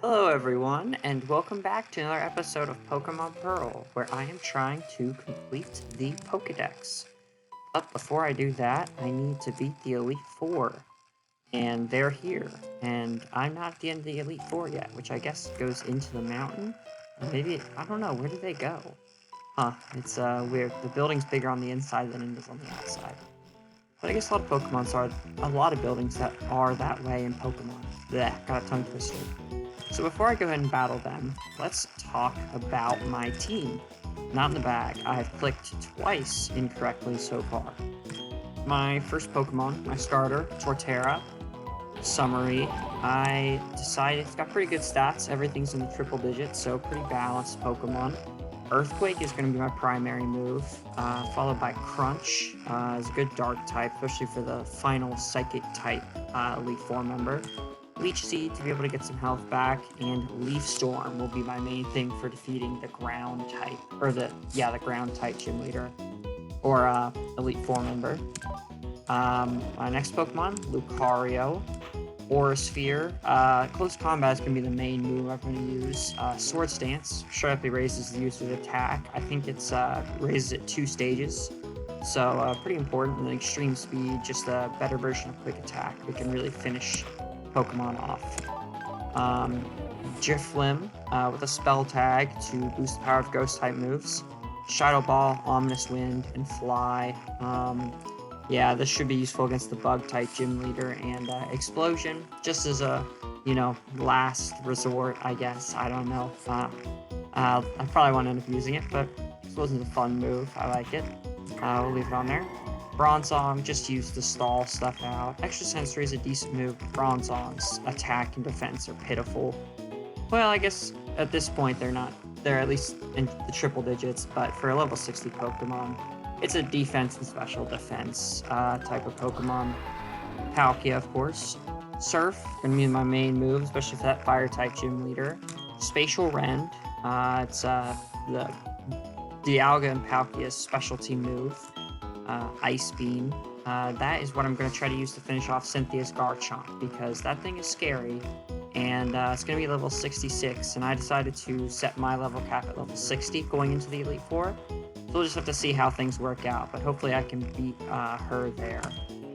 Hello everyone, and welcome back to another episode of Pokémon Pearl, where I am trying to complete the Pokédex. But before I do that, I need to beat the Elite Four, and they're here. And I'm not at the end of the Elite Four yet, which I guess goes into the mountain. Or maybe, I don't know, where did they go? Huh, it's weird. The building's bigger on the inside than it is on the outside. But I guess a lot of a lot of buildings that are that way in Pokemon. Blech, got a tongue twister. So before I go ahead and battle them, let's talk about my team. Not in the bag. I've clicked twice incorrectly so far. My first Pokemon, my starter, Torterra. Summary, I decided it's got pretty good stats. Everything's in the triple digits, so pretty balanced Pokemon. Earthquake is going to be my primary move, followed by Crunch is a good dark type, especially for the final psychic type Elite Four member. Leech Seed to be able to get some health back, and Leaf Storm will be my main thing for defeating the ground type, or the ground type gym leader, or Elite Four member. My next Pokemon, Lucario. Aura Sphere. Close combat is going to be the main move I'm going to use. Sword Stance sharply raises the user's attack. I think it's raises it 2 stages. So pretty important. And then Extreme Speed, just a better version of Quick Attack. We can really finish Pokemon off. Giflim with a Spell Tag to boost the power of Ghost type moves. Shadow Ball, Ominous Wind, and Fly. Yeah, this should be useful against the Bug-type gym leader, and Explosion, just as a, last resort, I guess. I don't know. I probably won't end up using it, but Explosion's a fun move. I like it. We'll leave it on there. Bronzong, just use the stall stuff out. Extra Sensory is a decent move. Bronzong's attack and defense are pitiful. Well, I guess at this point they're not. They're at least in the triple digits, but for a level 60 Pokemon, it's a defense and special defense type of Pokemon. Palkia, of course. Surf, gonna be my main move, especially for that fire type gym leader. Spatial Rend, it's the Dialga and Palkia's specialty move. Ice Beam. That is what I'm gonna try to use to finish off Cynthia's Garchomp, because that thing is scary. And it's going to be level 66, and I decided to set my level cap at level 60 going into the Elite Four. So we'll just have to see how things work out, but hopefully I can beat her there.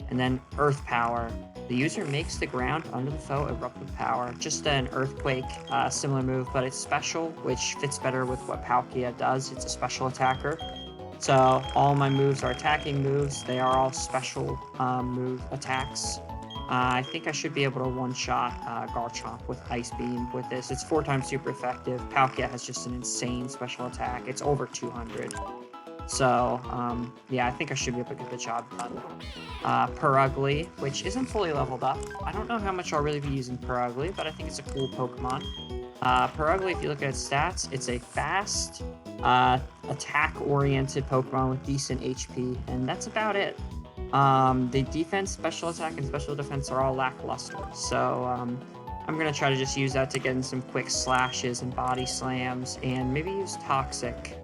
And then Earth Power. The user makes the ground under the foe erupt with power. Just an Earthquake, similar move, but it's special, which fits better with what Palkia does. It's a special attacker. So all my moves are attacking moves. They are all special move attacks. I think I should be able to one-shot Garchomp with Ice Beam with this. It's 4 times super effective. Palkia has just an insane special attack. It's over 200. So, yeah, I think I should be able to get the job done. Purugly, which isn't fully leveled up. I don't know how much I'll really be using Purugly, but I think it's a cool Pokemon. Purugly, if you look at its stats, it's a fast, attack-oriented Pokemon with decent HP, and that's about it. The defense, special attack, and special defense are all lackluster, so I'm going to try to just use that to get in some quick slashes and body slams, and maybe use Toxic,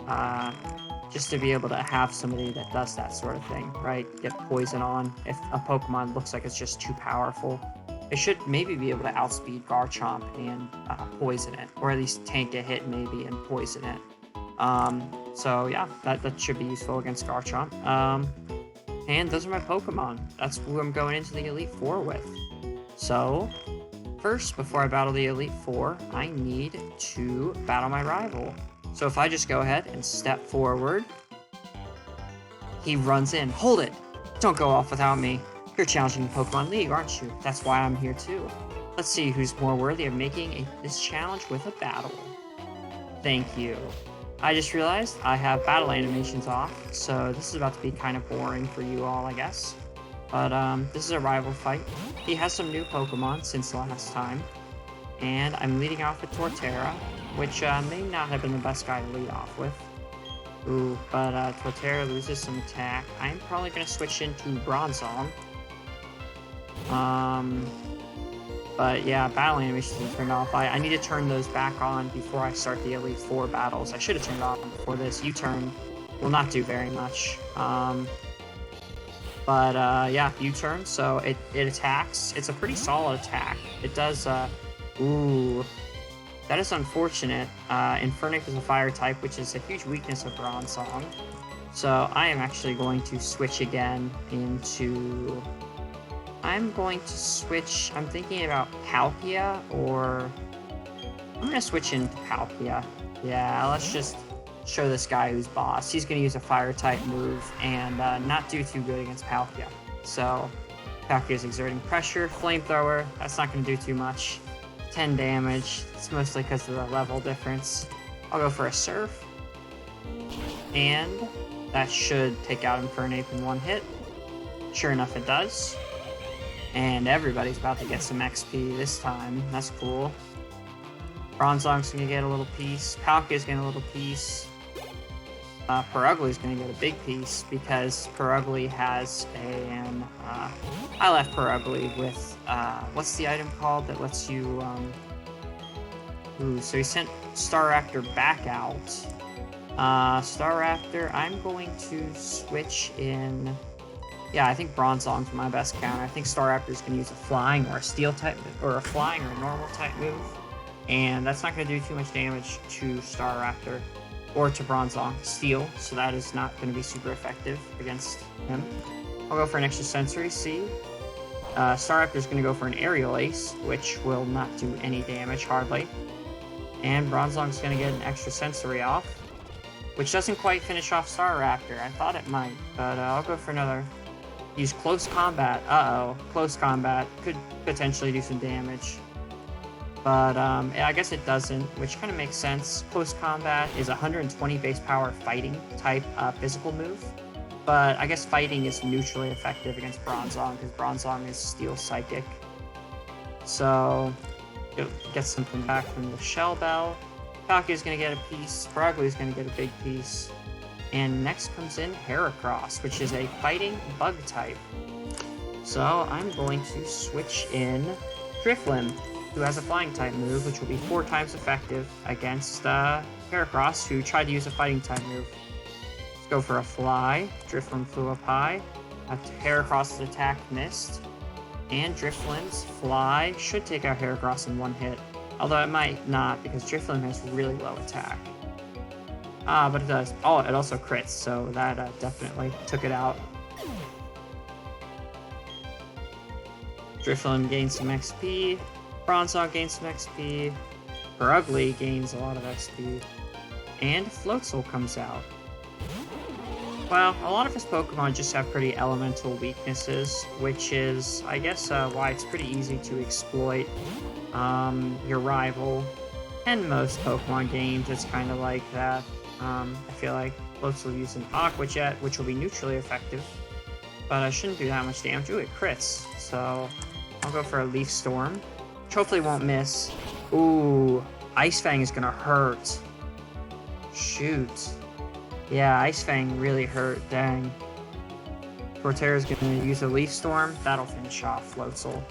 just to be able to have somebody that does that sort of thing, right? Get poison on if a Pokemon looks like it's just too powerful. It should maybe be able to outspeed Garchomp and poison it, or at least tank a hit maybe and poison it. So yeah, that should be useful against Garchomp. And those are my Pokemon. That's who I'm going into the Elite Four with. So, first, before I battle the Elite Four, I need to battle my rival. So if I just go ahead and step forward, he runs in. Hold it! Don't go off without me. You're challenging the Pokemon League, aren't you? That's why I'm here too. Let's see who's more worthy of making this challenge with a battle. Thank you. I just realized I have battle animations off, so this is about to be kind of boring for you all, I guess. But this is a rival fight. He has some new Pokemon since last time, and I'm leading off with Torterra, which may not have been the best guy to lead off with. Ooh, but Torterra loses some attack. I'm probably going to switch into Bronzong. But yeah, battle animations are turned off. I need to turn those back on before I start the Elite Four battles. I should have turned it on before this. U-turn will not do very much. But yeah, U-turn, so it attacks. It's a pretty solid attack. It does, ooh. That is unfortunate. Infernape is a fire type, which is a huge weakness of Bronzong. So I am actually going to switch again into... I'm going to switch... I'm thinking about Palkia, or... I'm going to switch into Palkia. Yeah, let's just show this guy who's boss. He's going to use a fire type move and not do too good against Palkia. So Palkia is exerting pressure. Flamethrower, that's not going to do too much. 10 damage. It's mostly because of the level difference. I'll go for a Surf. And that should take out Infernape in one hit. Sure enough, it does. And everybody's about to get some XP this time. That's cool. Bronzong's gonna get a little piece. Palkia's getting a little piece. Perugly's gonna get a big piece because Perugly has an... I left Perugly with... what's the item called that lets you... so he sent Staraptor back out. Staraptor, I'm going to switch in... Yeah, I think Bronzong's my best counter. I think Staraptor's going to use a flying or a steel type, or a flying or a normal type move. And that's not going to do too much damage to Staraptor or to Bronzong. Steel, so that is not going to be super effective against him. I'll go for an extra sensory, see. Staraptor's going to go for an aerial ace, which will not do any damage, hardly. And Bronzong's going to get an extra sensory off, which doesn't quite finish off Staraptor. I thought it might, but I'll go for another. Use close combat. Uh-oh. Close combat could potentially do some damage. But yeah, I guess it doesn't, which kind of makes sense. Close combat is 120 base power fighting type physical move. But I guess fighting is neutrally effective against Bronzong, because Bronzong is Steel Psychic. So, it gets something back from the Shell Bell. Palkia's going to get a piece. Perugly's going to get a big piece. And next comes in Heracross, which is a fighting bug type. So I'm going to switch in Drifloon, who has a flying type move, which will be 4 times effective against Heracross, who tried to use a fighting type move. Let's go for a fly. Drifloon flew up high. Heracross's attack missed. And Drifloon's fly should take out Heracross in one hit. Although it might not, because Drifloon has really low attack. But it does. Oh, it also crits, so that definitely took it out. Drifloon gains some XP. Bronzong gains some XP. Perugly gains a lot of XP. And Floatzel comes out. Well, a lot of his Pokemon just have pretty elemental weaknesses, which is, I guess, why it's pretty easy to exploit your rival. In most Pokemon games, it's kind of like that. I feel like Floatzel will use an Aqua Jet, which will be neutrally effective, but I shouldn't do that much damage. Ooh, it crits, so I'll go for a Leaf Storm, which hopefully won't miss. Ooh, Ice Fang is gonna hurt. Shoot. Yeah, Ice Fang really hurt, dang. Torterra's gonna use a Leaf Storm, that'll finish off Floatzel.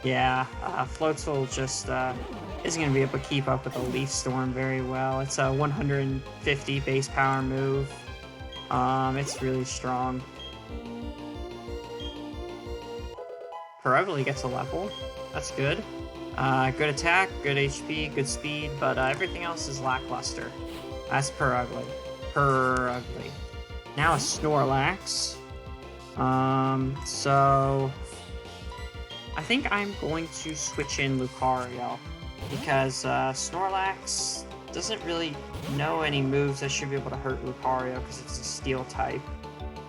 Yeah, Floatzel just isn't going to be able to keep up with a Leaf Storm very well. It's a 150 base power move. It's really strong. Perugly gets a level. That's good. Good attack, good HP, good speed, but everything else is lackluster. That's Perugly. Perugly. Now a Snorlax. So I think I'm going to switch in Lucario, because Snorlax doesn't really know any moves that should be able to hurt Lucario because it's a steel type.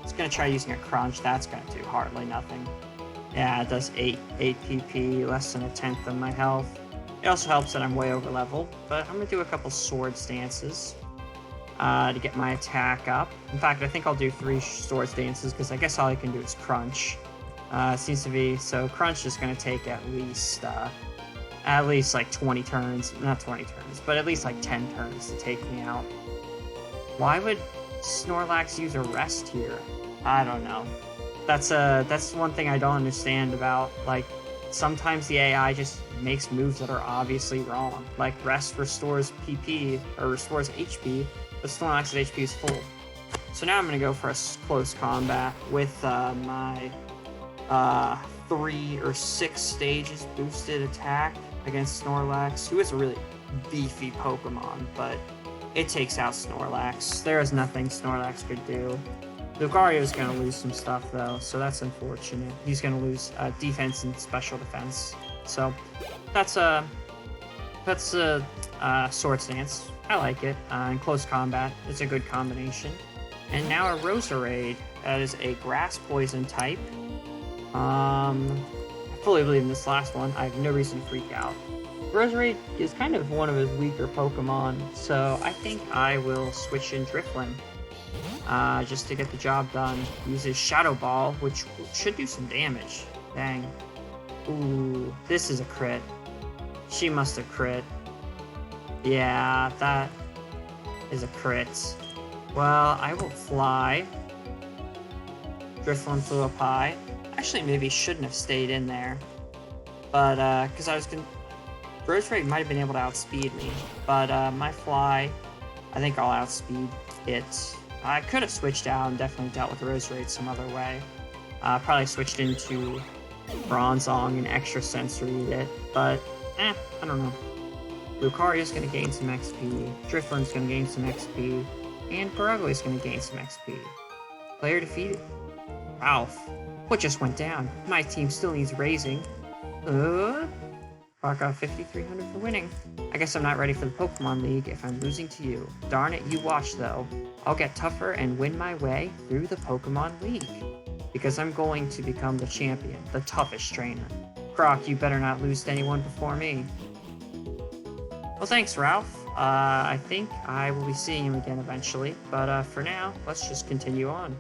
It's going to try using a Crunch. That's going to do hardly nothing. Yeah, it does 8 PP, less than a tenth of my health. It also helps that I'm way over leveled, but I'm going to do a couple Swords Dances to get my attack up. In fact, I think I'll do 3 Swords Dances because I guess all I can do is Crunch. Seems to be, so Crunch is going to take at least like 20 turns, not 20 turns, but at least like 10 turns to take me out. Why would Snorlax use a rest here? I don't know. That's one thing I don't understand about, like, sometimes the AI just makes moves that are obviously wrong. Like, rest restores PP, or restores HP, but Snorlax's HP is full. So now I'm going to go for a close combat with my 3 or 6 stages boosted attack against Snorlax, who is a really beefy Pokemon, but it takes out Snorlax. There is nothing Snorlax could do. Lucario is going to lose some stuff, though, so that's unfortunate. He's going to lose defense and special defense. So that's a Sword Stance. I like it. In close combat, it's a good combination. And now a Roserade. That is a Grass Poison type. I fully believe in this last one. I have no reason to freak out. Roserade is kind of one of his weaker Pokemon, so I think I will switch in Drifloon. Just to get the job done. Uses Shadow Ball, which should do some damage. Dang. Ooh, this is a crit. She must have crit. Yeah, that is a crit. Well, I will fly. Drifloon flew up high. Actually, maybe shouldn't have stayed in there. But, because I was gonna... Roserade might have been able to outspeed me. But, my fly, I think I'll outspeed it. I could have switched out and definitely dealt with Roserade some other way. Probably switched into Bronzong and Extra Sensory it, but I don't know. Lucario's gonna gain some XP, Drifloon's gonna gain some XP, and Paraguay's gonna gain some XP. Player defeated. Ralph. What just went down? My team still needs raising. Rock out 5,300 for winning. I guess I'm not ready for the Pokemon League if I'm losing to you. Darn it, you watch though. I'll get tougher and win my way through the Pokemon League. Because I'm going to become the champion, the toughest trainer. Croc, you better not lose to anyone before me. Well, thanks, Ralph. I think I will be seeing him again eventually. But for now, let's just continue on.